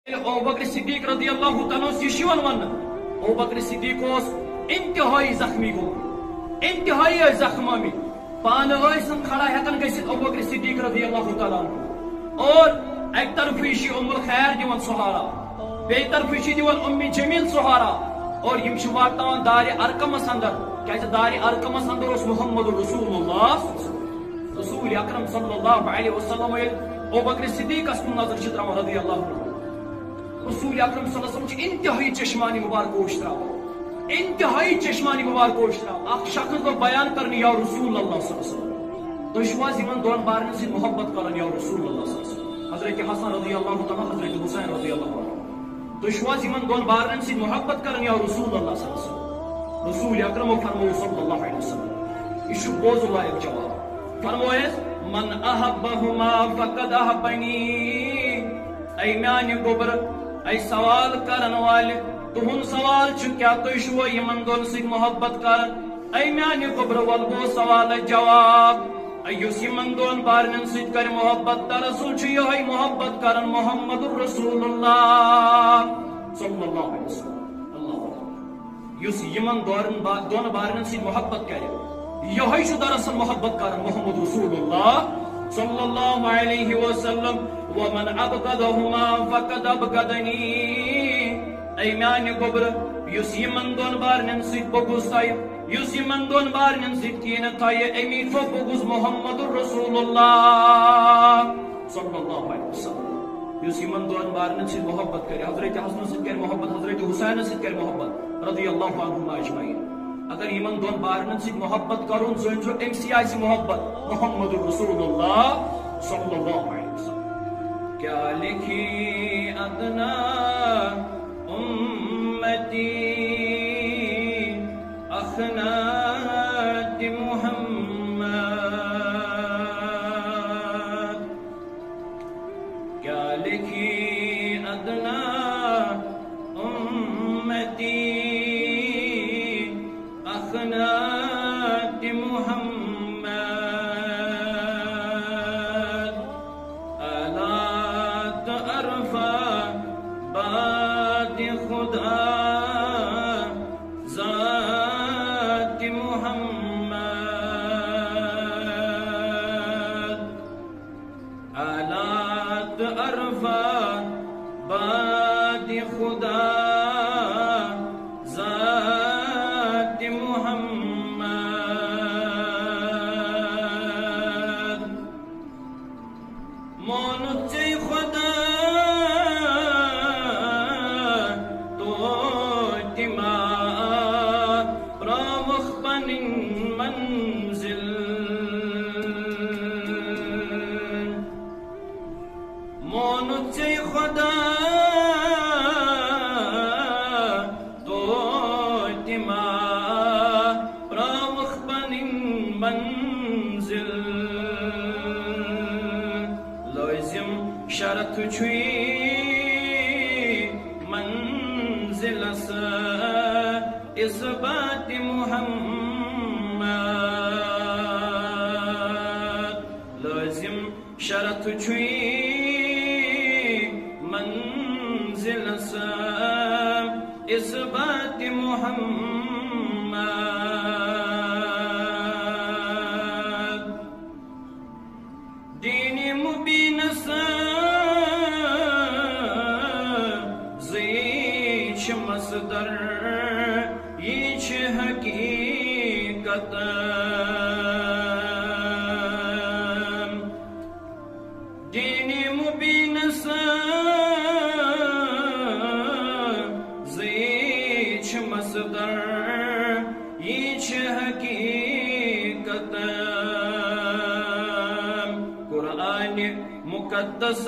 ابو بکر صدیق رضی اللہ تعالیٰ یہ ون ابو بکر صدیق انتہائی زخمی گو انتہائی زخم آمت پانے کھڑا ہیکن گھت ابو بکر صدیق رضی اللہ تعالیٰ اور ایک طرف ام الخیر دیوان سہارا بی طرف دیوان ام جمیل سہارا اور یم واتان دار ارکمس اندر کیا دار ارکمس اندر اس محمد رسول اللہ رسول اکرم صلی اللہ علیہ وسلم ابو بکر صدیق اس نظر تران رضی اللہ عنہ رسول اکرم صلی اللہ علیہ وسلم انتہائی چشمانی مبارک وشترا انتہائی چشمانی مبارک وشترا اخ شخص کو بیان کرنے یا رسول اللہ صلی اللہ علیہ وسلم تو شواز یمن دون بارن سے محبت کرن یا رسول اللہ صلی اللہ علیہ وسلم حضرت حسن رضی اللہ تعالی حضرت حسین رضی اللہ عنہ تو شواز یمن دون بارن سے محبت کرن یا رسول اللہ صلی اللہ علیہ وسلم رسول اکرم فرمو صلی اللہ علیہ وسلم یہ بوز اللہ ایک جواب فرموئے من احبہما فقد احبنی اے میان گبر اے سوال کرن والے تہن سوال کیا تھی شو یمن دون سی محبت کرن اے میان گبر ول گو سوال جواب ایس یمن دون بارن ست کر محبت دراصل یہ محبت کرن محمد رسول اللہ صلی اللہ علیہ وسلم اللہ یس یمن دون بارن ست محبت کرے یہ دراصل محبت کرن محمد رسول اللہ صلی اللہ علیہ وسلم ومن ابغضهما فقد ابغضني اے میان گبر یس یمن دون بارن ست بغض تھایہ یس یمن دون بارن ست کین تھایہ امی تو بغض محمد رسول اللہ صلی اللہ علیہ وسلم یس یمن دون بارن ست محبت کرے حضرت حسن ست کرے محبت حضرت حسین ست کرے محبت رضی اللہ عنہم اجمعین اگر یمن دون بارن ست محبت کرون زنجو ام سی آئی محبت محمد رسول اللہ صلی اللہ علیہ وسلم کیا لکھی ادنا امتی اخنات محمد کیا لکھی ادنا امتی اخنات محمد خدا ذات محمد آلات عرفات باد خدا ذات محمد مونت خدا منزل مونت خدا تو اتما پرامخ بن منزل لازم شرط چھوئی منزل اثبات محمد لازم شرط چھوئی منزل اثبات محمد دین مبین زیچ مصدر ایچ حقیقت دین مبین زیچ مصدر ایچ حقیقت قرآن مقدس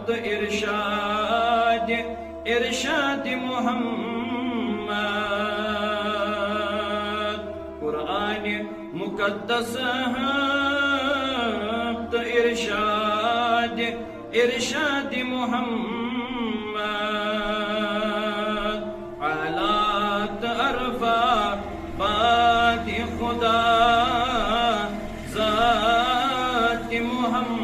تو ارشاد ارشاد محمد قرآن مقدس تو ارشاد ارشاد محمد آلات عرفہ باد خدا ذات محمد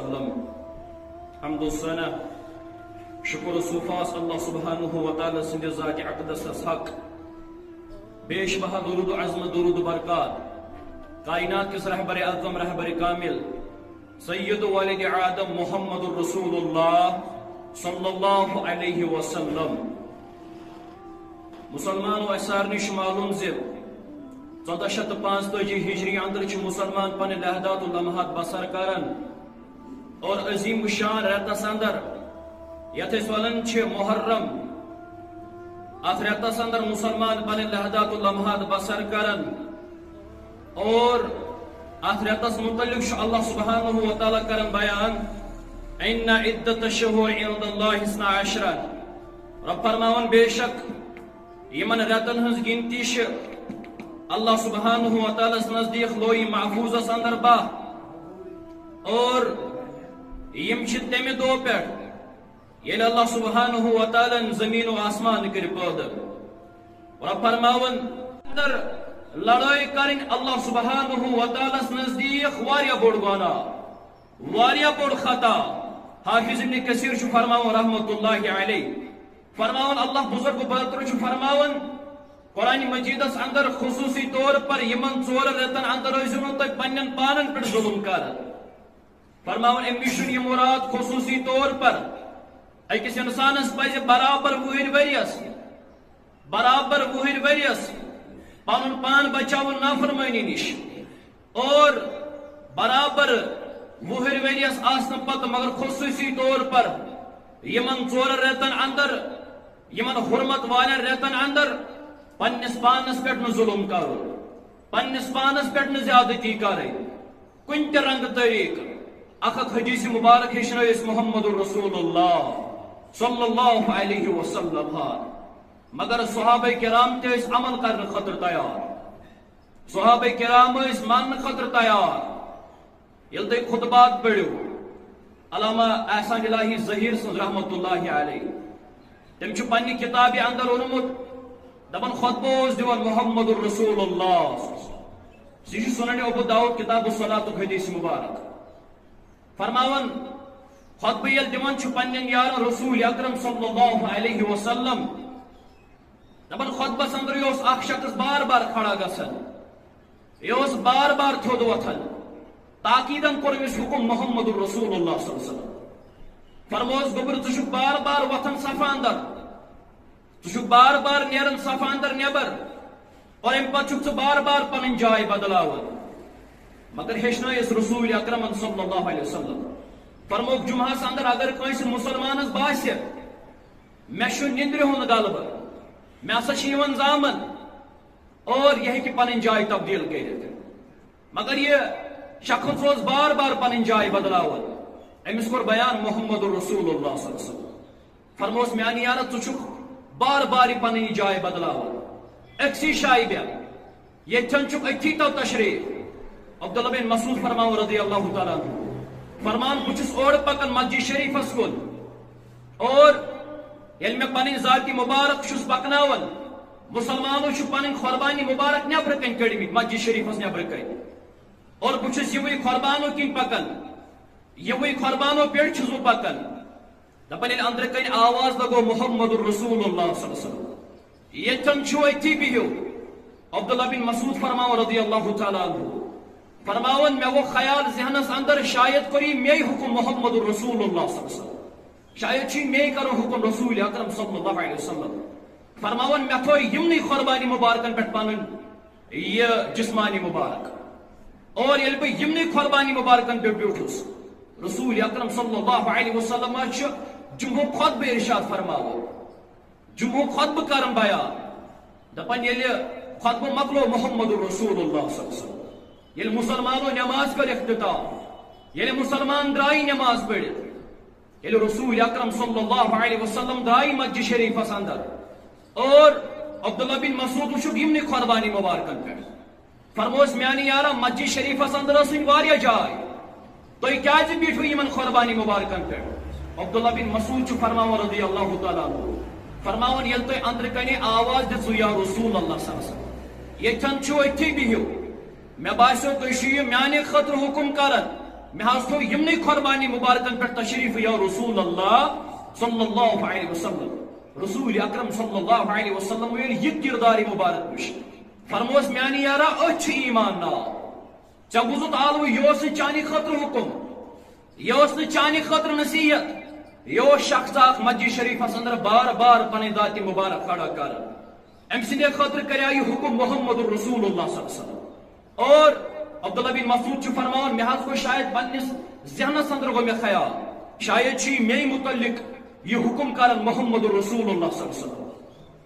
وسلم. حمد و ثنا شکر و صوفاس اللہ سبحانہ و تعالی سند ذات اقدس حق. بیش بہا درود و عظمت درود و برکات کائنات کس رہبر اعظم رہبر کامل سید والد آدم محمد الرسول اللہ صلی اللہ علیہ وسلم. مسلمان و سارنی معلوم زِ 1445 ہجری اندر مسلمان پن لہدات و لمحات بسر کران اور عظیم شان رتس اندر یت ونان محرم ات رتس اندر مسلمان پن لہدات و لمحات بسر کران اور ات رتس متعلق اللہ سبحانہ و تعالی کران بیان ان عدت الشہور عند اللہ 12 رب فرماون بے شک یمن رتن ہز گنتی اللہ سبحانہ و تعالی نزدیک لوئی محفوظ اندر باہ اور یم تمہ دو پہ یل اللہ سبحانہ و تعالی زمین و آسمان کر پید رب فرماون اندر لڑائی کرن اللہ سبحانہ و تعالی نزدیک واریا بوڑ گناہ واریا بوڑ خطا. حافظ ابن کثیر فرماون رحمت اللہ علیہ فرماون اللہ بزرگ برتر فرماون قرآن مجیدس اندر خصوصی طور پر یمن 4 رتن اندر ٲسِو تُہۍ پننٮ۪ن پانن پٮ۪ٹھ ظلم کران. فرماون امی چھُنہٕ یہِ مراد خصوصی طور پر أکِس اِنسانس پزِ برابر 20 ؤرِیس پنُن پان بچاوُن نافرمٲنی نِش اور برابر 20 ؤرِیس آسنہٕ پتہٕ مگر خصوصی طور پر یمن 4 رتن اندر یمن حرمت والن رتن اندر پنس پانس پہ ظلم کرو پنس پانس پہ زیادتی کرے کن تہ رنگ طریق اخ حدیث مبارک ہچنس محمد الرسول اللہ صلی اللہ علیہ وسلم مگر صحابہ کرام تہ عمل کرنے خاطر تیار صحابہ کرام ماننے خاطر تیار. یل تھی خطبات پڑھو علامہ احسان الہی ظہیر سن رحمت اللہ علیہ تم پنہ کتابہ اندر اونمت دپان خطبہ دِوان محمد الرسول اللہ سہ سنن ابو داؤد کتاب الصلاۃ حدیث مبارک فرماون خطبہ یل دِوان پنن یارن رسول اکرم صلی اللہ علیہ وسلم دپان خطبس اندر یہ اخ شخص بار بار کھڑا گژھان یہ بار بار تھوٚد وتھان تاکیدن کور أمس حکم محمد الرسول اللہ صلی اللہ علیہ وسلم فرموس گوبر ژٕ بار بار وتھان صف اندر ژٕ بار بار نیران صف اندر نیبر اور ام پتہ بار بار پن جائے بدلاوان مگر ہیچنس رسول اکرم صلی اللہ علیہ وسلم فرموک جمعہس اندر اگر کنس مسلمانس باسہ مے نندر ہند غلبہ مے ہسا زامن اور یہ ہیکہ پن جائے تبدیل کرت مگر یہ شخص روز بار بار پن جائے بدلاوان امس کور بیان محمد الرسول اللہ صلی اللہ علیہ وسلم فرموس میانی یار ژٕ بار بار پن جائے بدلاوان اکسی شائع یتن اتی تو تشریف عبداللہ بن مسعود فرماؤ رضی اللہ تعالیٰ فرمان بچس اور پکن مسجد شریفس کن اور یل میں پن ذاتی مبارک چھس پکناون مسلمانوں پن قربانی مبارک نبر کن کڑمت مسجد شریفس نبر کن اور بچس یہ قربانوں کن پکن یہ قربانوں پہ چھس بہ پکن دپن یل اندر کن آواز لگو محمد الرسول اللہ صلی اللہ علیہ وسلم یتن اتی بہو عبداللہ بن مسعود فرماؤ رضی اللہ تعالیٰ عنہ فرماون میں وہ خیال ذہنس اندر شاید کری میں حکم محمد الرسول اللہ صلی اللہ علیہ وسلم شاید چھ میں کرو حکم رسول اکرم صلی اللہ علیہ وسلم فرماون میں تھو یمنی قربانی مبارکن پہ پن یہ جسمانی مبارک اور یل بہ یمنی قربانی مبارکن پہ بیٹھس رسول اکرم صلی اللہ علیہ وسلم جمعہ خطبہ ارشاد فرماو جمعہ خطبہ کرم بیان دپن یل خطبہ مکلو محمد الرسول اللہ صلی اللہ علیہ وسلم یل مسلمانوں نماز کر اختتام یل مسلمان درائی نماز پڑھت یل رسول اکرم صلی اللہ علیہ وسلم درائی مسجد شریفس اندر اور عبداللہ بن مسعود وچھو یمنی قربانی مبارکن پہ فرموس میانی یارا مسجد شریفس اندر ٲسٕنۍ واریاہ جاے تُہۍ کیازِ بیٹھو یمن قربانی مبارکن پہ عبداللہ بن مسعود چھُ فرماوان رضی اللہ تعالیٰ عنہ فرماون یل تُہۍ اندر کنہِ آواز دِژوٕ یا رسول اللہ صلی اللہ علیہ وسلم یتن چھُو أتھی بِہِو مے باسیو تُہۍ چھِو یہِ میانہِ خٲطرٕ حکم کران میں تھو یمنی قربانی مبارکن پہ تشریف یا رسول اللہ صلی اللہ علیہ وسلم. رسول اکرم صلی اللہ علیہ وسلم یہ کردار مبارک وش فرموس میانی یارا اچھ ایمان نا ژے بوزت عالو یہ چانی خطر حکم یہ چانی خطر نصیحت یہ شخص اخ مسجد شریفس اندر بار بار پن ذات مبارک کھڑا کر ام سندے خطر کریا یہ حکم محمد رسول اللہ صلی اللہ علیہ وسلم. اور عبداللہ بن مسعود چھ فرمان مے حض کو شاید پنس ذہنس اندر گو مے خیال شاید چھ مے متعلق یہ حکم کرن محمد رسول اللہ صلی اللہ علیہ وسلم.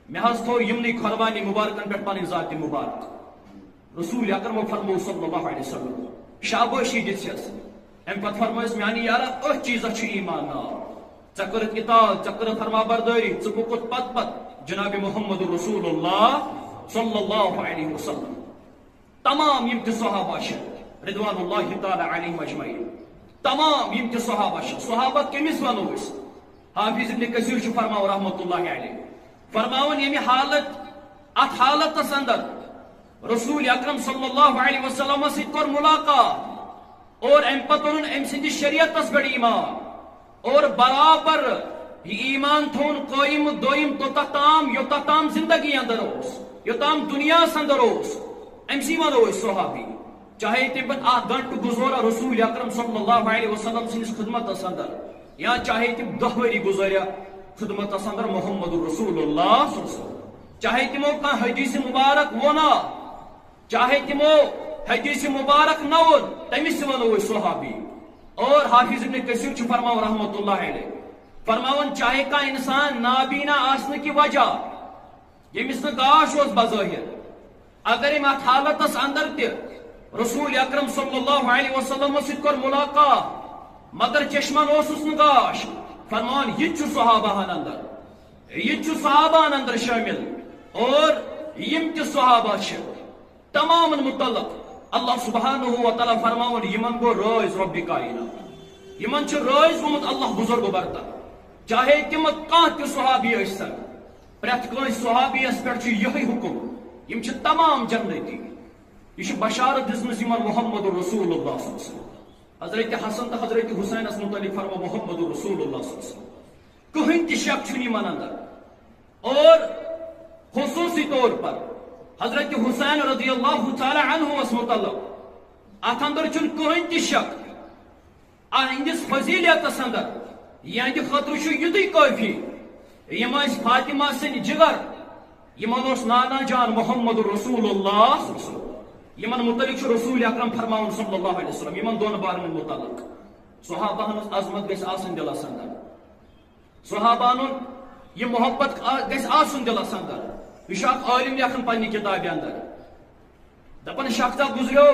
مے حض تھو یمنی قربانی مبارکن پہ پن ذات مبارک رسول اکرم فرمو صلی اللہ علیہ وسلم شاباشی دس ام پت فرموس میانی یارا اچھ چیز چھ ایمان نا ژے کرت اطاعت ژے کرت فرما برداری ژے پوکت پت پت جناب محمد رسول اللہ صلی اللہ علیہ وسلم. تمام یم تہ صحابہ رضوان اللہ تعالی علیہم اجمعین تمام یم تہ صحابہ کمس ونو اس حافظ ابن کثیر چھ فرماو رحمۃ اللہ علیہ فرماون یمی حالت ات حالتس اندر رسول اکرم صلی اللہ علیہ وسلم ست کر ملاقات اور ام پتن ام سند شریعتس پہ ایمان اور برابر یہ ایمان تھون قائم دویم توتام یوتام زندگی اندر یوتام دنیا اندر ام سی ونو صحابی چاہے تم پہ 8 گھنٹہ گزورا رسول اکرم صلی اللہ علیہ وسلم سندس خدمت اندر یا چاہے تم 10 وری گزاریا خدمت اندر محمد رسول اللہ صلی اللہ علیہ وسلم چاہے تمو کان حدیث مبارک ونا چاہے تمو حدیث مبارک نہ ون تمس ونو صحابی. اور حافظ ابن کثیر چھ فرماو رحمۃ اللہ علیہ فرماون چاہے کا انسان نابینا آسنے کی وجہ یمس گاش بظاہر اگر ام ات حالتس اندر تہ رسول اکرم صلی اللہ علیہ وسلم ست کر ملاقات مگر چشمن اوسس گاش فرمان یہ صحابہ اندر یہ صحابہ اندر شامل اور یم تہ صحابہ تمام متعلق اللہ سبحانہ و تعالی فرماون یمن گو رائز رب کائنات یمن چھ رائز گومت اللہ بزرگ برتر چاہے تم کان تہ صحابی ٲسۍتن پرٛٮ۪تھ کٲنٛسہِ صحابیس پٮ۪ٹھ چھُ یِہوٚے حکم یم چھِ تمام جنتی یہ چھِ بشارت دِژمٕژ یمن محمد رسول اللہ صلی اللہ علیہ وسلم. حضرت حسن تو حضرت حسینس متعلق فرما محمد رسول اللہ صلی اللہ علیہ وسلم کہین تہ شک چھُنہٕ یمن اندر. اور خصوصی طور پر حضرت حسین رضی اللہ تعالی عنہ اس متعلق ات اندر چھُنہٕ کہین تہ شک اہندس فضیلتس اندر یہندِ خٲطرٕ چھُ یُتُے کٲفی یم ٲسۍ فاطمہ سٕنٛدۍ جگر یمن اوس نانا جان محمد رسول اللہ صلی اللہ علیہ وسلم یمن متعلق چھُ رسول اکرم فرماون صلی اللہ علیہ وسلم یمن دون بارن متعلق صحابہ ہنز عظمت گژھِ آسٕنۍ دلس اندر صحابہ یہ محبت گژھِ آسُن دلس اندر. یہ چھُ اکھ عالم لیکھان پننہِ کتابہِ اندر دپان شخصا گزریو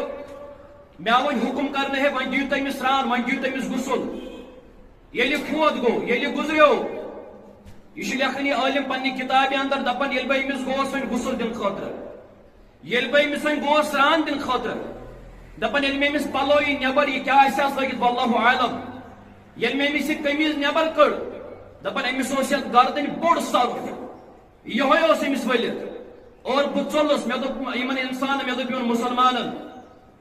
مےٚ آو وۄنۍ حکم کرنہٕ ہے وۄنۍ دِیِو تٔمِس سرٛان وۄنۍ دِیِو تٔمِس غسل ییٚلہِ فوت گوٚو ییٚلہِ گزریو یہ چھُ لیکھان یہ عالم پننہِ کتابہِ اندر دپان ییٚلہِ بہٕ أمِس گوس وۄنۍ غسل دِنہٕ خٲطرٕ ییٚلہِ بہٕ أمِس وۄنۍ گوس سرٛان دِنہٕ خٲطرٕ دپان ییٚلہِ مےٚ أمِس پلو یی نٮ۪بر یہِ کیٛاہ آسٮ۪س لٲگِتھ واللہ عالم ییٚلہِ مےٚ أمِس یہِ قمیٖض نٮ۪بر کٔڑ دپان أمِس اوس یتھ گردنہِ بوٚڑ سرُف یِہوٚے اوس أمِس ؤلِتھ اور بہٕ ژوٚلُس مےٚ دوٚپ یِمن انسانن مےٚ دوٚپ یِمن مُسلمانن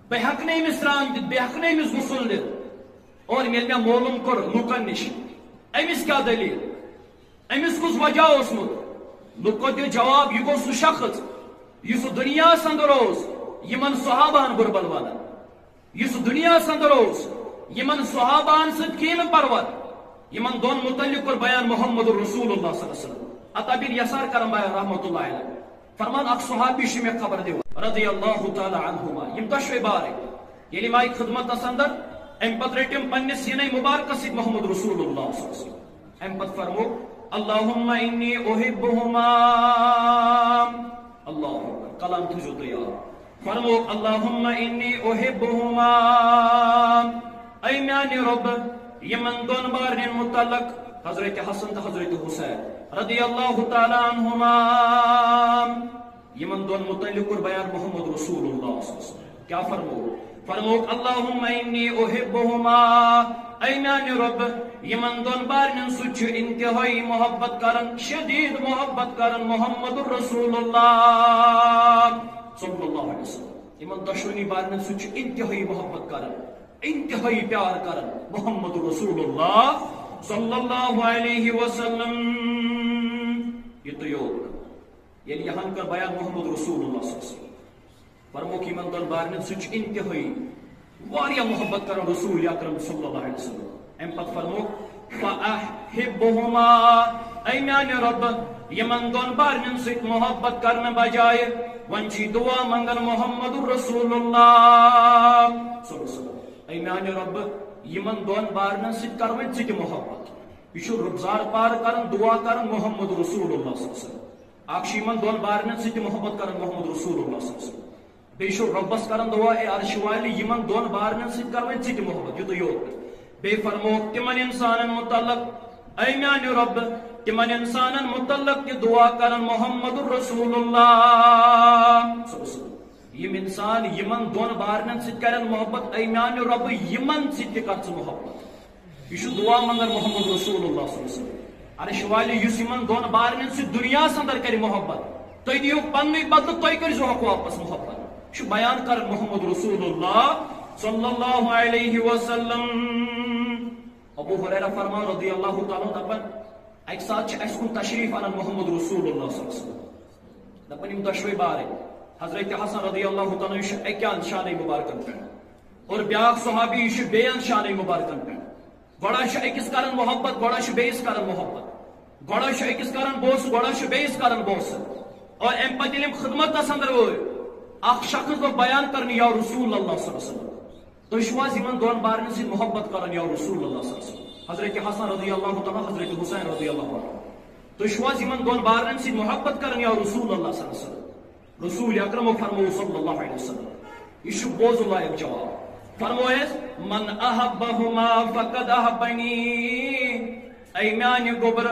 بہٕ ہٮ۪کہٕ نہٕ أمِس سرٛان دِتھ بہٕ ہٮ۪کہٕ نہٕ أمِس غسل دِتھ. اور ییٚلہِ مےٚ معلوٗم کوٚر لُکن نِش أمِس کیٛاہ دٔلیٖل أمِس کُس وجہ اوسمُت لُکو دیُت جواب یہِ گوٚو سُہ شخص یُس دُنیاہس اندر اوس یمن صحابہن بُربل ونان یُس دُنیاہس اندر اوس یمن صحابہن سۭتۍ کینہٕ پرور یمن دون متعلق کوٚر بیان محمد رسول اللہ صلی اللہ علیہ وسلم. عطا بن یسار کرن بیان رحمۃ اللہ علیہ فرمان اکھ صحابی چھُ مےٚ خبر دِوان رضی اللہ تعالی عنہما یم دۄشوے بارٕکۍ ییٚلہِ یِم آیہِ خدمتس اندر امہِ پتہٕ رٔٹِم پننِس سیٖنَے مُبارکس سۭتۍ محمد رسول اللہ صلی اللہ علیہ وسلم. امہِ پتہٕ فرموو اللہم انی احبہما اللہ اکبر کلام تھٲیزیو تُہۍ یاد فرموو اللہم انی احبہما اے میانہِ رۄبہٕ یمن دون بارنٮ۪ن متعلق حضرت حسن تو حضرت حسین رضی اللہ تعالی عنہما یمن دون متعلق کوٚر بیان محمد رسول اللہ صلی اللہ علیہ وسلم. کیا فرموو اللہم انی احبہما اے میانہِ رۄبہٕ یمن دون بارنٮ۪ن سۭتۍ چھُ انتہائی محبت کرن شدید محبت کرن محمد رسول اللہ صلی اللہ علیہ وسلم یمن دۄشوٕنی بارنٮ۪ن سۭتۍ چھُ انتہائی محبت کرن انتہائی پیار کرن محمد رسول اللہ صلی اللہ علیہ وسلم. یہ تو یوت یعنی یہاں کر بیان محمد رسول اللہ صلی اللہ علیہ وسلم فرمو کی من دل بارن سچ انتہائی واریا محبت کرن رسول اکرم صلی اللہ علیہ وسلم. ام پت فرمو فَأَحِبُّهُمَا اے میان رب یمن دون بارن سچ محبت کرن بجائے ونچی دعا منگن محمد رسول اللہ صلی اللہ علیہ وسلم. اے میان رب یمن دون بارن سچ کرن سچ محبت یہ ربزار پار کرن دعا کرن محمد رسول اللہ صلی اللہ علیہ وسلم. اکھ یمن دون بارن سچ محبت کرن محمد رسول اللہ صلی اللہ علیہ وسلم. بیشو ربس کرن دعا اے عرش والی یمن دون بارن سچ کرن سچ محبت یہ تو یوت. بے فرمو تمن انسانن متعلق اے میان رب تمن انسانن متعلق کہ دعا کرن محمد رسول اللہ صلی اللہ علیہ وسلم. یم انسان یمن دون بارن سچ کرن محبت اے میان رب یمن سچ کر محبت یہ دعا منگر محمد رسول اللہ صلی اللہ علیہ وسلم. عرش والی یس یمن دون بارن سچ دنیا اندر کر محبت تھی دیو پن بدل تھی کر واپس محبت یہ بیان کر محمد رسول اللہ صلی اللہ علیہ وسلم. ابو ہریرہ فرمان رضی اللہ تعالیٰ دپن ایک ساتھ اس کن تشریف انن محمد رسول اللہ صلی اللہ علیہ وسلم دپن یم دشوی بارے حضرت حسن رضی اللہ تعالیٰ یہ اکیان شان مبارکن پہ اور بیاق صحابی یہ بیان شان مبارکن پہ گوڑا اکس کرن محبت گوڑا بیس کرن محبت گوڑا اکس کرن بوس گوڑا بیس کرن بوس اور ام پتہ ییٚلہِ خدمت اندر اخ شخص کو بیان کرن یا رسول اللہ صلی اللہ علیہ وسلم تو شواز یمن دون بارن سے محبت کرن یا رسول اللہ صلی اللہ علیہ وسلم. حضرت حسن رضی اللہ تعالیٰ حضرت حسین رضی اللہ عنہ تو شواز یمن دون بارن سے محبت کرن یا رسول اللہ صلی اللہ علیہ وسلم. رسول اکرم فرمو صلی اللہ علیہ وسلم یہ بوز لائق جواب فرمویس من احبہما فقد احبنی. اے میان گوبر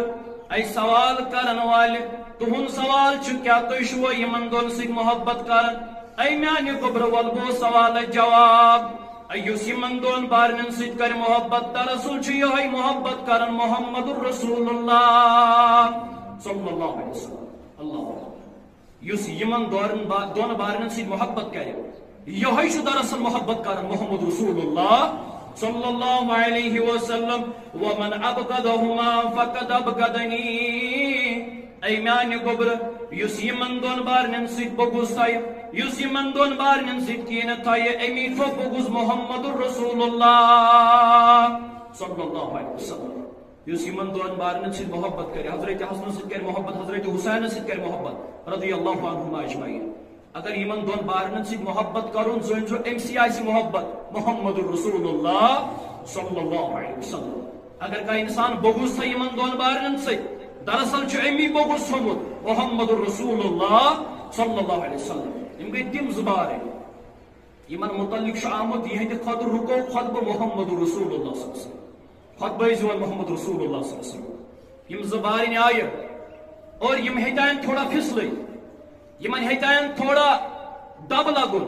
اے سوال کرن والے تہن سوال کیا تھی یمن دون سے محبت کرن. اے میان گوبر ول گو سوال جواب ایس یمن دون بارن ست کر محبت دراصل یہ محبت کرن محمد رسول اللہ صلی اللہ علیہ وسلم. اللہ یس یمن دون بارن ست محبت کرے یہ دراصل محبت کرن محمد رسول اللہ صلی اللہ علیہ وسلم. ومن ابغضهما فقد ابغضنی. اے میان گوبر یس یمن دون بارن ست بغض تھایہِ یس یمن دون بارن ست کین تھایہِ امی تھو بغض محمد رسول اللہ صلی اللہ علیہ وسلم. یس یمن دون بارن ست محبت کرے حضرت حسن ست کر محبت حضرت حسین ست کر محبت رضی اللہ عنہما اجمعین. اگر یمن دون بارن ست محبت کرن زن زو ام سی آسی محبت محمد رسول اللہ صلی اللہ علیہ وسلم. اگر کا انسان بغض تھا یمن دون بارن ست دراصل امی بغض تھومت محمد رسول اللہ صلی اللہ علیہ وسلم. یم گئی تم زبار یمن متعلق آمد یہ خطب رکو خطبہ محمد رسول اللہ صلی اللہ علیہ وسلم خطبہ زون محمد رسول اللہ صلی اللہ علیہ وسلم. یم زبار آئے اور یم ہتائن تھوڑا پھسل یمن ہتائن تھوڑا دب لگن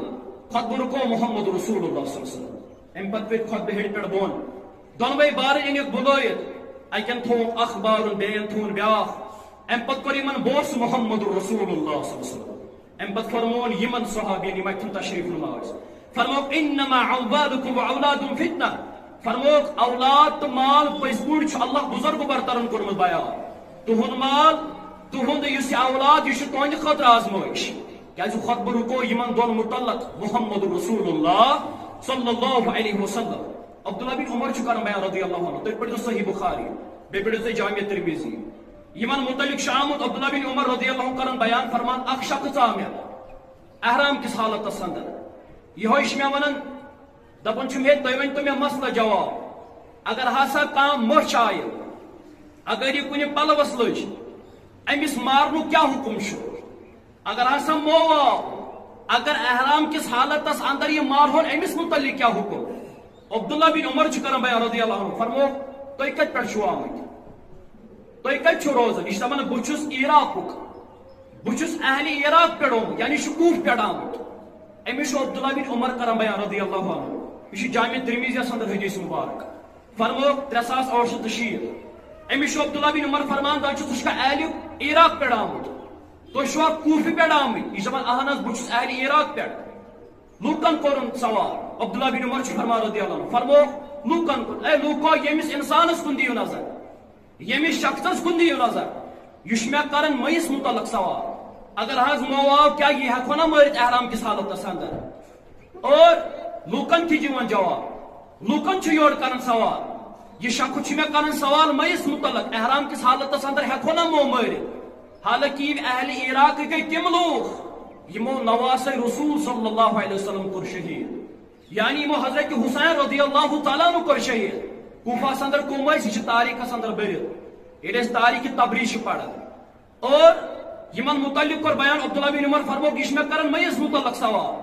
خطبہ رکو محمد رسول اللہ صلی اللہ علیہ وسلم. ام پتہ پہ خطبہ ہٹ پہ بون دونوے بار انک بلائت اکن تھو اخبار بین تھون بیاخ ام پتہ کر یمن بوس محمد رسول اللہ صلی اللہ علیہ وسلم. ام پتہ فرمون یمن صحابین یم تشریف نماز فرموک انما اولادکم واولادکم فتنہ. فرموک اولاد تو مال پز پوچھ اللہ بزرگ برترن کورمت بیان تہن مال تہند اس اولاد یہ تہند خطر آزمائش کیا خطبہ رکو یمن دون متعلق محمد رسول اللہ صلی اللہ علیہ وسلم. عبداللہ بن عمر کرن بیان رضی اللہ عنہ تھی پڑھو صحیح بخاری بے پڑھو جامع ترمذی یمن متعلق شامت عبداللہ بن عمر رضی اللہ عنہ کرن بیان فرمان اخ شخص آمد احرام کس حالت اندر یہ میں ونان دپن چھ تھی ون تو مے مسئلہ جواب اگر ہسا کم مچھ آئے اگر یہ کن پلوس لج امس مارنو کیا حکم اگر ہسا مو اگر احرام کس حالت اندر یہ مارہون امس متعلق کیا حکم. عبداللہ بن عمر کرن بیان رضی اللہ عنہ فرمو تھی کت پہ آمت تھی کت روزان یہ دپان بہس عراق بہس اہل عراق پہ آمت یعنی شکوف پہ آمت. امس عبداللہ بن عمر کرن بیان رضی اللہ عنہ یہ جامع ترمذی اندر حدیث مبارک فرمو 3860. امس عبداللہ بن عمر فرمان تھی اہل عراق پہ آمت تھی کوفہ پہ آمت یہ دپان اہن بہس اہل عراق پہ لوکن کورن سوال عبداللہ بن عمر فرما رضی اللہ عنہ فرمو لوکن کن اے لوکو یمس انسانس کن دیو نظر یمس شخصس کن دیو نظر یہ میں کرن مئیس متعلق سوال اگر حض مواو کیا یہ ہیکو نا مرت احرام کس حالت اندر اور لوکن تھی جیوان جواب لوکن چھ یور کرن سوال یہ شخص میں کرن سوال مئیس متعلق احرام کس حالت اندر ہیکو نا مو مرت حالانکہ اہل عراق گئی تم لوگ یمو نواس رسول صلی اللہ علیہ وسلم کر شہید یعنی یمو حضرت حسین رضی اللہ تعالیٰ عنہ کر شہید کوفہ اندر کم یہ تاریخ اندر برت یہ تاریخ تبریز پڑھ اور یمن متعلق کر بیان عبداللہ بن عمر فرمو کہ میں کرن مئیس متعلق سوال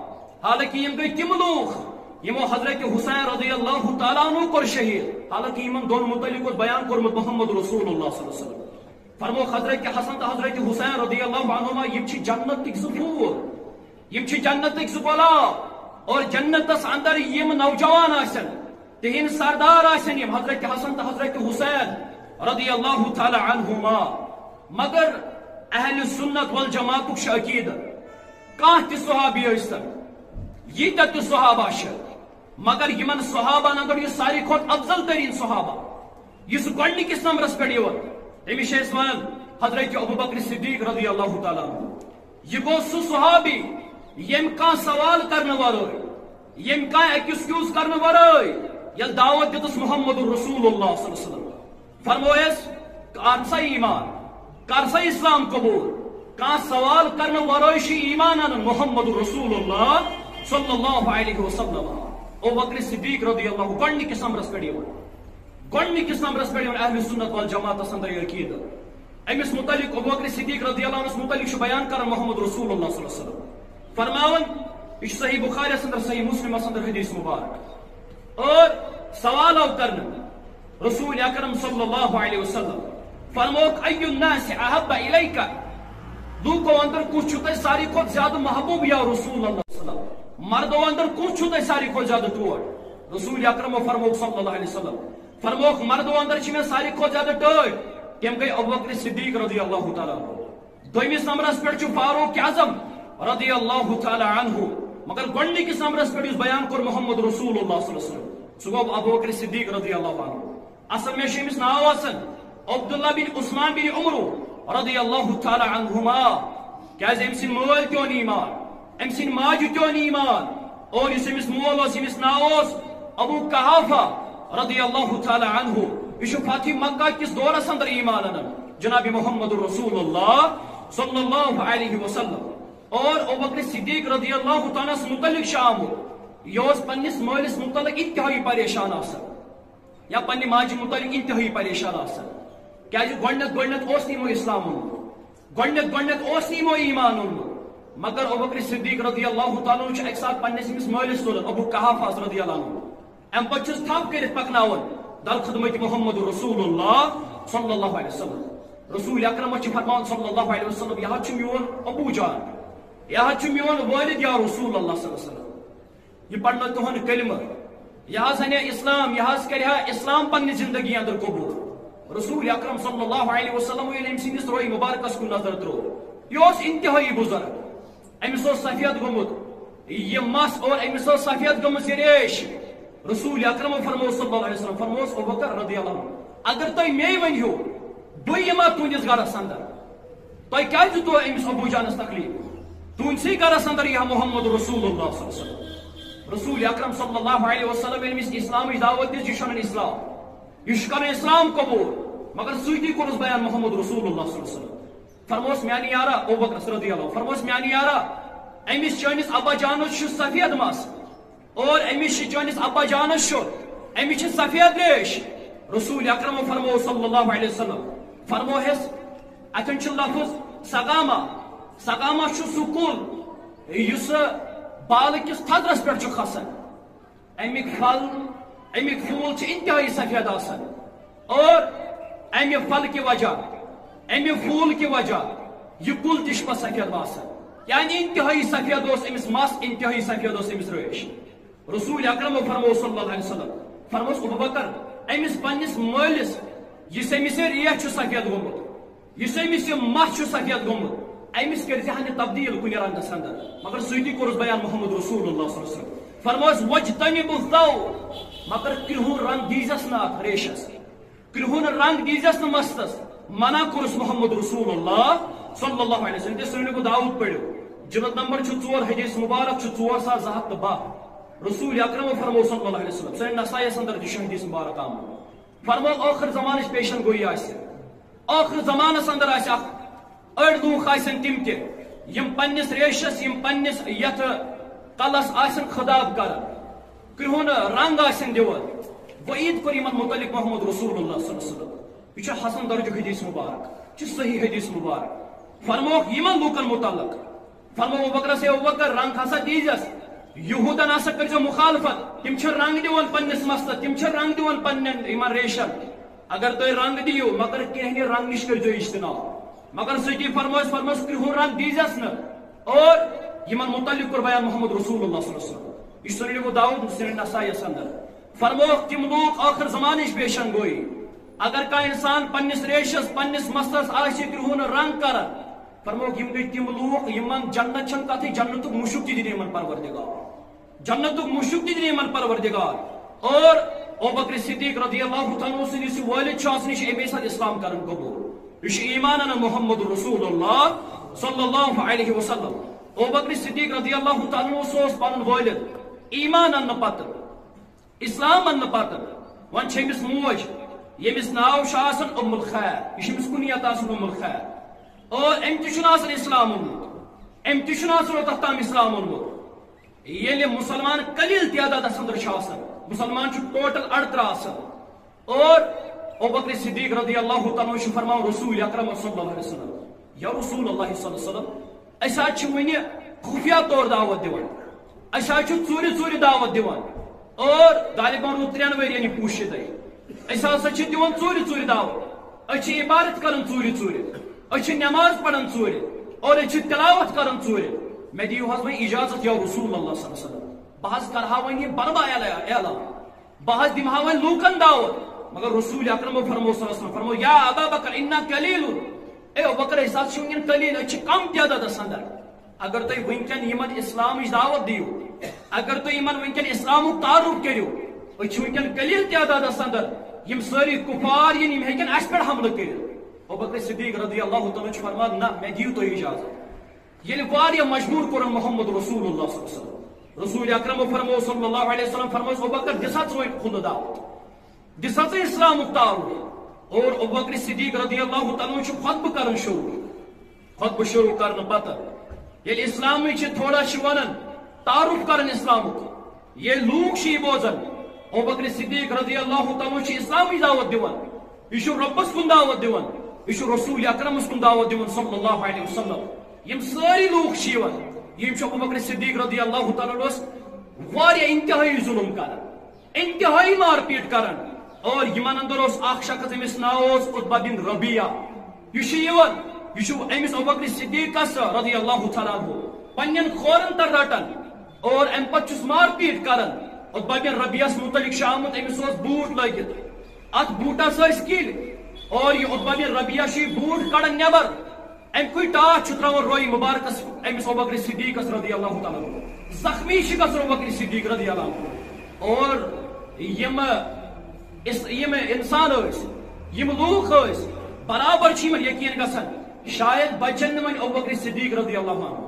حالانکہ یم گئی تم لوگ یمو حضرت حسین رضی اللہ تعالیٰ عنہ کر شہید حالانکہ یمن دون متعلق بیان کرمت محمد رسول اللہ صلی اللہ علیہ وسلم فرمو حضرت حسن تو حضرت حسین رضی اللہ عنہما یم چھ جنت تک زفور یم چھ جنت تک زبلا اور جنت اس اندر یم نوجوان آسن تہن سردار آسن یم حضرت حسن تو حضرت حسین رضی اللہ تعالی عنہما مگر اہل سنت والجماعت چھ عقیدت کانہ تہ صحابی ٲسۍتن ییٖتیاہ تہ صحابہ چھ مگر یمن صحابن اندر یہ ساری کھوت افضل ترین صحابہ یس گۄڈنِکِس نمبرس پٮ۪ٹھ یوان امس ون حضرت ابو بکر صدیق رضی اللہ تعالیٰ عنہ یہ گو سہ صحابی یم کان سوال کرنے ورٲے یم کان ایکسکیوز کرنے ورٲے یل دعوت دتس محمد رسول اللہ صلی اللہ علیہ وسلم فرمویس کر سا ایمان کر سا اسلام قبول کان سوال کرنے ورٲے چھ ایمان انن محمد رسول اللہ صلی اللہ علیہ وسلم ابو بکر صدیق رضی اللہ گۄڈنِکِس نمبرس پٮ۪ٹھ یوان گۄڈنِکِس نمبرس پٮ۪ٹھ یوان اہل سنت والجماعت اندر یہ عقیدت امس متعلق ابو بکر صدیق رضی اللہ عنہ متعلق بیان کرن محمد رسول اللہ صلی اللہ علیہ وسلم فرماون یہ صحیح بخاری اندر صحیح مسلم اندر حدیث مبارک اور سوال او کرن رسول اکرم صلی اللہ علیہ وسلم فرموک ای الناس احب الیک لوکو اندر کچھ چھو ساری کھوت زیادہ محبوب یا رسول اللہ صلی اللہ علیہ وسلم مردو اندر کچھ چھو ساری کھوت زیادہ ٹوٹ رسول اکرم فرموک صلی اللہ علیہ وسلم فرموک مردو اندر چھ میں ساری کھوت زیادہ ٹوٹ تم گئی ابو بکر صدیق رضی اللہ تعالیٰ عنہ دویمس نمبرس پہ فاروق اعظم رضی اللہ تعالیٰ عنہ مگر گۄڈنِکِس نمبرس پہ بیان کور محمد رسول اللہ صلی اللہ علیہ وسلم سہ گو ابو بکر صدیق رضی اللہ عنہ اصل میں امس ناو آسان عبداللہ بن عثمان بن عمر رضی اللہ تعالیٰ عنہما کیاز ام سن مول کیون ایمان ام سن ماجہ کیون ایمان اور اس امس مول امس ناو ابو قحافہ رضی اللہ تعالیٰ عنہ یہ فاتح مکہ کس دورس اندر ایمان انن جناب محمد رسول اللہ صلی اللہ علیہ وسلم اور ابو بکر صدیق رضی اللہ تعالیٰ متعلق شام یہ پنس مالس متعلق انتہائی پریشان آسان یا پنہ ماجہ متعلق انتہائی پریشان آسان کیاز گۄڈنیتھ نمو اسلام اونمت گۄڈنیتھ نمو ایمان اونمت مگر ابو بکر صدیق رضی اللہ تعالیٰ عنہ اکہ ساتھ پنس امس مالس تلان ابو قحافہ رضی اللہ عنہ ام پہ تھپ کرت پکناون در خدمت محمد رسول اللہ صلی اللہ علیہ وسلم رسول اکرم فرمان صلی اللہ علیہ وسلم یہ میون ابو جان یہ میون والد یا رسول اللہ صلی اللہ علیہ وسلم یہ پڑھنا تہن کلمہ یہ انہ اسلام یہ کرہ اسلام پنہ زندگی اندر قبول رسول اکرم صلی اللہ علیہ وسلم ام سندس روی مبارکس کن نظر ترو یہ انتہائی بزرگ امس سفید گومت یہ مس اور امس سفید گمت یہ ریش رسول اکرم فرمو صلی اللہ علیہ وسلم فرموس ابو بکر رضی اللہ عنہ اگر تھی می ونیو بہ یما تہندس گرس اندر تھی کیا تو امس ابو جانس تکلیف تہندسی گرس اندر یہ محمد رسول اللہ صلی اللہ علیہ وسلم رسول اکرم صلی اللہ علیہ وسلم امس اسلام دعوت دس یہ اسلام یہ کر اسلام قبول مگر سیدھی کورس بیان محمد رسول اللہ صلی اللہ علیہ وسلم فرموس میانی یارا ابو بکر رضی اللہ فرموس میانی یارا امس چانس ابا جانس سفید مس اور امس چانس ابا جانس امس سفید ریش رسول اکرم فرمو صلی اللہ علیہ وسلم فرمو ہس اتن لفظ سگاما سگاما سہ کل اس بال کس تھدرس پہ کھسان امیک پھل امیک پھول انتہائی سفید آسان اور امہ پھل کی وجہ امہ پھول کی وجہ یہ کل تہ سفید باسان یعنی انتہائی سفید امس مس انتہائی سفید امس ریش رسول اکرم فرمو صلی اللہ علیہ وسلم فرموس ابو بکر امس پنس مالس اس امس ریش سفید گومت اس امس مس سفید گومت امس کر تبدیل کن رنگس اندر مگر سیدھی کورس بیان محمد رسول اللہ صلی اللہ علیہ وسلم فرموس وجتنب الثوب مگر کرہون رنگ دیزس نا ریشس کرہون رنگ دیزس نا مستس منع کورس محمد رسول اللہ صلی اللہ علیہ وسلم سننے کو داؤد پڑھو جلد نمبر 4 حدیث مبارک 4202 رسول اکرم فرمو صلی اللہ علیہ وسلم سنن نسائی اندر دش حدیث مبارک آمد فرمو آخر زمانش پیشن گوئی آسی آخر زمانس اندر آسی اڑ دوخ آسن تم تہ یم پنس ریشس یم پنس یت کلس آسن خطاب کران کرہون رنگ آسن دیوان وعید کور یمن متعلق محمد رسول اللہ صلی اللہ علیہ وسلم یہ حسن درجہ حدیث مبارک یہ صحیح حدیث مبارک فرمو یمن لوکن متعلق فرمو ابوبکر سے ابوبکر رنگ ہسا دیزس یہودن ہسا کرزو مخالفت تم چھ رنگ دیوان پنس مستس تم چھ رنگ دیوان پنن یمن ریشن اگر تو رنگ دیو مگر کہنے رنگ نش کرزو اجتناب مگر سٹی فرموس کرہون رنگ دیزس نا اور یمن متعلق کر بیان محمد رسول اللہ صلی اللہ علیہ وسلم یہ سنن ابو داؤد سنن نسائی اندر فرمو تم لوگ آخر زمانش پیشن گوئی اگر کا انسان پنس ریشس پنس مستس آشی کرہون رنگ کرن فرمو یم گئی تم لوگ یمن جنت چھن کتھی جنتک مشک دی یمن پروردگار جنتک مشک دی یمن پروردگار اور ابوبکر صدیق رضی اللہ تعالی عنہ سنس والد چھ نش امی سات اسلام کرن قبول یہ ایمان ان محمد رسول اللہ صلی اللہ علیہ وسلم ابوبکر صدیق رضی اللہ تعالی عنہ سوس پن والد ایمان ان پتہ اسلام ان پتہ ون چھمس موج یمس ناو شاسن ام الخیر یہ کنیت آسن ام الخیر اور ام تشن آسن اسلام اونمت ام تشن آسن تختام اسلام اونمت یل مسلمان قلیل تعداد اندر آسن مسلمان ٹوٹل 18 آسن اور ابوبکر صدیق رضی اللہ تعالی عنہ فرماو رسول اکرم صلی اللہ علیہ وسلم یا رسول اللہ صلی اللہ علیہ وسلم اسا چھ ونی خفیہ طور دعوت دیوان اسا چھ ژوری دعوت دیوان اور طالبان رو 3 ؤری یعنی پوشید اسا ہسا چھ دیوان ژوری دعوت اچھ عبادت کرن ژوری اچھ نماز پڑھن ژوری اور اچھ تلاوت کرن ژوری میں دیو حض میں اجازت یا رسول اللہ صلی اللہ علیہ وسلم بحث کرہا ونی بنبا اعلان بحث دمہا ون لوکن دعوت مگر رسول اکرم فرمو صلی اللہ علیہ وسلم فرمو یا ابا بکر انا قلیل اے ابوبکر اسات چھن قلیل اچھ کم تعداد اندر اگر تو ونکن یمن اسلام دعوت دیو اگر تو یمن ونکن اسلام تعارف کریو اچھ ونکن قلیل تعداد اندر یم ساری کفار یم ہیکن اس پر حملہ کریو ابوبکر صدیق رضی اللہ تعالی عنہ فرماد نہ میں دیو تو اجازت یل واریا مجبور کرن محمد رسول اللہ صلی اللہ علیہ وسلم رسول اکرم فرمو صلی اللہ علیہ وسلم فرمو ابوبکر دسا ژوین خود دعوت دسا اسلام تعارف اور ابوبکر صدیق رضی اللہ تعالی عنہ خطبہ کرن خطبہ شروع کرن پتہ یل اسلام تھوڑا ونن تعارف کرن اسلام یہ لوگ چھ بوزن ابوبکر صدیق رضی اللہ تعالی عنہ اسلامی دعوت دیوان یہ ربس کن دعوت دیوان یہ رسول اکرمس کن دعوت دیوان صلی اللہ علیہ وسلم یم ساری لوگ چھ یم ابوبکر صدیق رضی اللہ تعالی عنہ واریاہ انتہائی ظلم کرن انتہائی مار پیٹ کرن اور یمن اندر اخ شخص امس ناو عتبہ بن ربیعہ یہ امس ابوبکر صدیق رضی اللہ تعالی عنہ پنن کھورن تر رٹن اور ام پتہ مار پیٹ کرن عتبہ بن ربیعہ متعلق آمت امس بوٹ لگت ات بوٹس کل اور یہ عتبہ بن ربیعہ بوٹ کڑن نبر ام کوئی ٹاچ تراون روئی مبارکس امس ابوبکر صدیق رضی اللہ تعالی عنہ زخمی گژھن ابوبکر صدیق رضی اللہ عنہ اور یم انسان یم لوگ برابر یقین گژھن شاید بچن ون ابوبکر صدیق رضی اللہ عنہ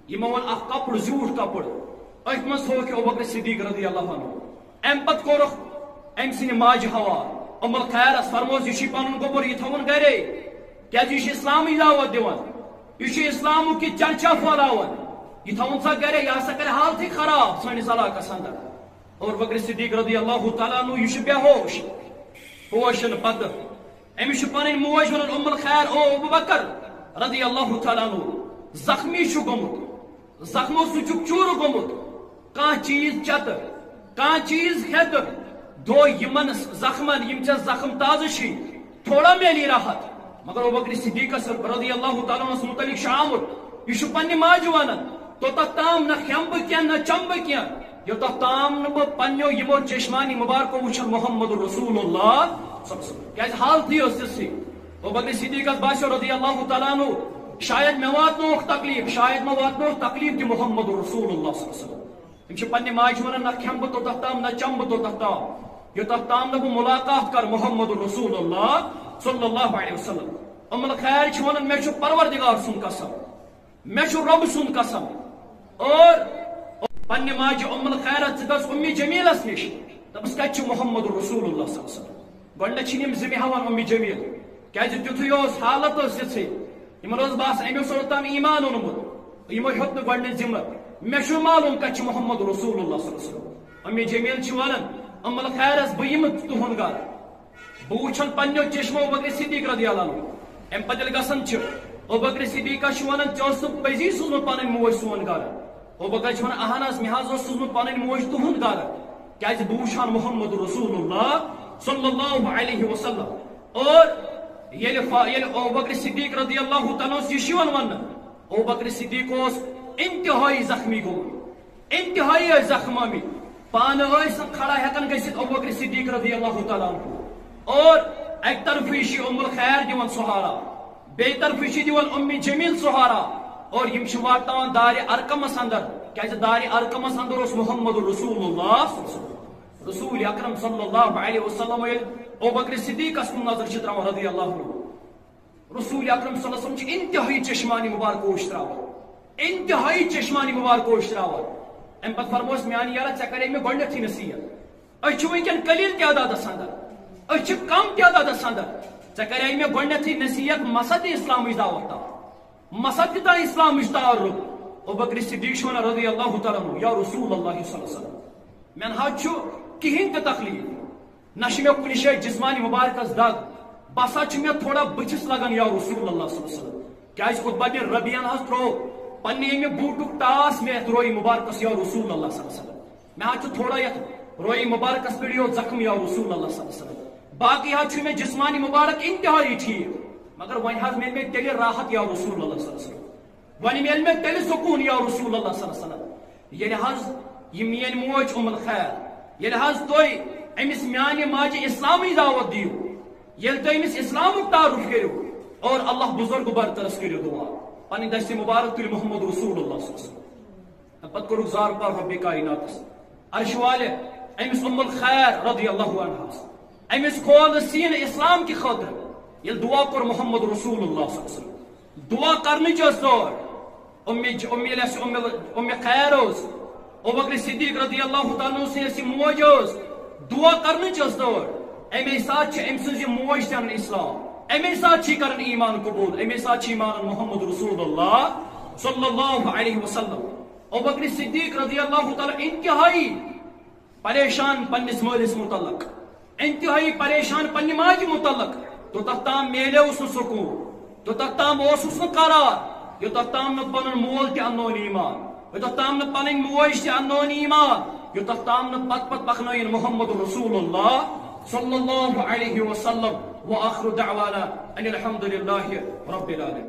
یم ون اخ کپڑ زیوٹھ کپڑ ات من تھوک ابوبکر صدیق رضی اللہ عنہ ام پت کورخ ام سن ماج حوال ام الخیرس فرموس یہ پن گوبر یہ تھون گرے کیازِ یہ اسلامی دعوت دیوان یہ اسلام کی چرچا پھیلاوان یہ تھون سا گرے یہ ہسا کرے حالت خراب سانس علاقس اندر اور ابوبکر صدیق رضی اللہ تعالیٰ عنہ یہ بے ہوش ہوشن پتہ امس پن موج ون ام الخیر او ابوبکر رضی اللہ تعالیٰ عنہ زخمی گومت زخمو سہ چور گومت کان چیز چت کان چیز ہت دو یمن زخمن یم زخم تازہ تھوڑا میلی راحت مگر ابوبکر صدیق رضی اللہ تعالیٰ عنہ متعلق آمت یہ پنہ ماج ونان توتھ تام نہ کھم بہ کی نہ چم بہ کی یوتھ تام نہ بہ پنو یمو چشمانی مبارکو وچھن محمد رسول اللہ کیاز حالت تھی ابوبکر صدیق باسیو رضی اللہ تعالیٰ عنہ شاید میں واتنوک تکلیف شاید میں واتنوک تکلیف تہ محمد رسول اللہ صلی اللہ علیہ وسلم پنہ ماجہ ونان نہ کھم بہ توتھ تام نہ چم بہ توتھ تام یوتھ تام نہ بہ ملاقات کر محمد رسول اللہ صلی اللہ علیہ وسلم. ام الخیر ونان مے چھ پروردگار سن قسم مے چھ رب سن قسم. اور پنہ ماجہ ام الخیر گس امی جمیلس نش دپس کت محمد رسول اللہ صلی اللہ علیہ وسلم. گۄڈنیتھ چھِ یِم ذمہ ہاوان امی جمیل کیازِ تیُتھُے اوس حالت ٲس یِژھٕے یِمن اوس باسان أمۍ اوس اوٚتام ایمان اوٚنمُت یِمو ہیوٚت نہٕ گۄڈنیتھ ذمہٕ مےٚ چھُ معلوم کتہِ چھُ محمد رسول اللہ صلی اللہ علیہ وسلم. امی جمیل چھِ ونان ام الخیرس بہٕ یِمہٕ تُہُنٛد گرٕ بہٕ وٕچھن پننیو چشمو ابوبکر صدیق رضی اللہ عنہ. امہِ پتہٕ ییٚلہِ گژھان چھِ ابوبکر صدیقس چھُ ونان ژےٚ اوسُکھ پٔزی سوٗزمُت پنٕنۍ موج سون گرٕ. ابوبکر چھُ ونان اہن حظ مےٚ حظ اوس سوٗزمُت پنٕنۍ موج تُہُنٛد گرٕ کیازِ بہٕ وٕچھ ہن محمد رسول اللہ صلی اللہ علیہ وسلم. اور ییٚلہِ ابوبکر صدیق رضی اللہ تعالیٰ یہِ چھُ یِوان وننہٕ ابوبکر صدیق اوس انتہائی زخمی گوٚمُت انتہائی ٲسۍ زخم آمٕتۍ پانہٕ ٲسۍ کھڑا ہٮ۪کان گٔژھِتھ ابوبکر صدیق رضی اللہ تعالیٰ عنہ. اور اکہِ طرفہٕ چھِ ام الخیر دِوان سہارا بیٚیہِ طرفہٕ چھِ دِوان امی جمیل سہارا. اور یِم چھِ واتناوان دارِ ارقمس اندر کیازِ دارِ ارقمس اندر اوس محمد رسول اللہ صلی اللہ علیہ وسلم. رسول اکرم صلی اللہ علیہ وسلم ییٚلہِ ابوبکر صدیقس کُن نظر چھِ تراوان رضی اللہ عنہ رسول اکرم صلی اللہ علیہ وسلم چھِ انتہائی چشمانی مبارک اوش تراوان انتہائی چشمانی مبارک اوش تراوان. امہِ پتہٕ فرموس میانہِ یارا ژےٚ کرے مےٚ گۄڈنیتھٕے نصیحت أسۍ چھِ وٕنکٮ۪ن قلیٖل تعدادس اندر أسۍ چھِ کم تعدادس اندر ژےٚ کرے مےٚ گۄڈنیتھٕے نصیحت مسا دِ اسلامٕچ دعوت تام مسا دِ تا اسلامٕچ تعارُف. ابوبکر صدیق چھُ ونان رضی اللہ تعالیٰ عنہ یا رسول اللہ صلی اللہ علیہ وسلم مےٚ نہ حظ چھُ کہیٖنۍ تہِ تکلیٖف نہ چھِ مےٚ کُنہِ جایہِ جسمانی مبارکس دگ باسان چھُ مےٚ تھوڑا بٕتھِس لگان یا رسول اللہ صلی اللہ علیہ وسلم کیازِ عتبہ بن ربیعن حظ ترٛوو پننہِ ییٚمہِ بوٗٹُک ٹاس مےٚ یتھ رویہِ مبارکس یا رسول اللہ صلی اللہ علیہ وسلم مےٚ حظ چھُ تھوڑا یتھ رویہِ مبارکس پٮ۪ٹھ یوت زخم یا رسول اللہ صلی اللہ علیہ وسلم. باقی حظ چھُ مےٚ جسمانی مبارک انتہائی ٹھیٖک مگر وۄنۍ حظ میلہِ مےٚ تیٚلہِ راحت یا رسول اللہ صلی اللہ علیہ وسلم وۄنۍ میلہِ مےٚ تیٚلہِ سکوٗن یا رسول اللہ صلی اللہ علیہ وسلم ییٚلہِ حظ یہِ میٲنۍ موج ام الخیر ییٚلہِ حظ تُہۍ أمِس میانہِ ماجہِ اسلامٕچ دعوت دِیِو ییٚلہِ تُہۍ أمِس اسلامُک تعارُف کٔرِو اور اللہ بزرگ برترس کٔرِو دعا پنٕنۍ دستہِ مبارک تُلہِ محمد رسول اللہ صلی اللہ علیہ وسلم. پتہٕ کوٚرُکھ زار پار رۄبِ کائناتس عرش والہِ أمِس ام الخیر رضی اللہ عنہس أمِس کھول سیٖنہٕ اسلام کہِ خٲطرٕ ییٚلہِ دعا کوٚر محمد رسول اللہ صلی اللہ علیہ وسلم دعا کرنٕچ ٲس دور اُمہِ خیر اوس ابوبکر صدیق رضی اللہ تعالیٰ سٕنٛز یہِ موج ٲس دعا کرنٕچ ٲس دور امی ساتہٕ چھِ أمۍ سٕنٛز یہِ موج تہِ انان اسلام امی ساتہٕ چھِ کران ایمان قبوٗل امی ساتہٕ چھِ مانان محمد رسول اللہ صلی اللہ علیہ وسلم. ابوبکر صدیق رضی اللہ تعالیٰ انتہائی پریشان پننس مٲلِس متعلق انتہائی پریشان پننہِ ماجہِ متعلق توٚتتھ تام میلیوس نہٕ سکوٗن توٚتتھ تام اوسُس نہٕ قرار یوٚتتھ تام نہٕ پنُن مول تہِ اَننون ایمان یوٚتتھ تام نہٕ پنٕنۍ موج تہِ اَننون ایمان یوٚتتھ تام نہٕ پتہٕ پکنٲیِن محمد رسول اللہ صلی اللہ علیہ وسلم. وآخر دعوانا ان الحمد للہ رب العالمین.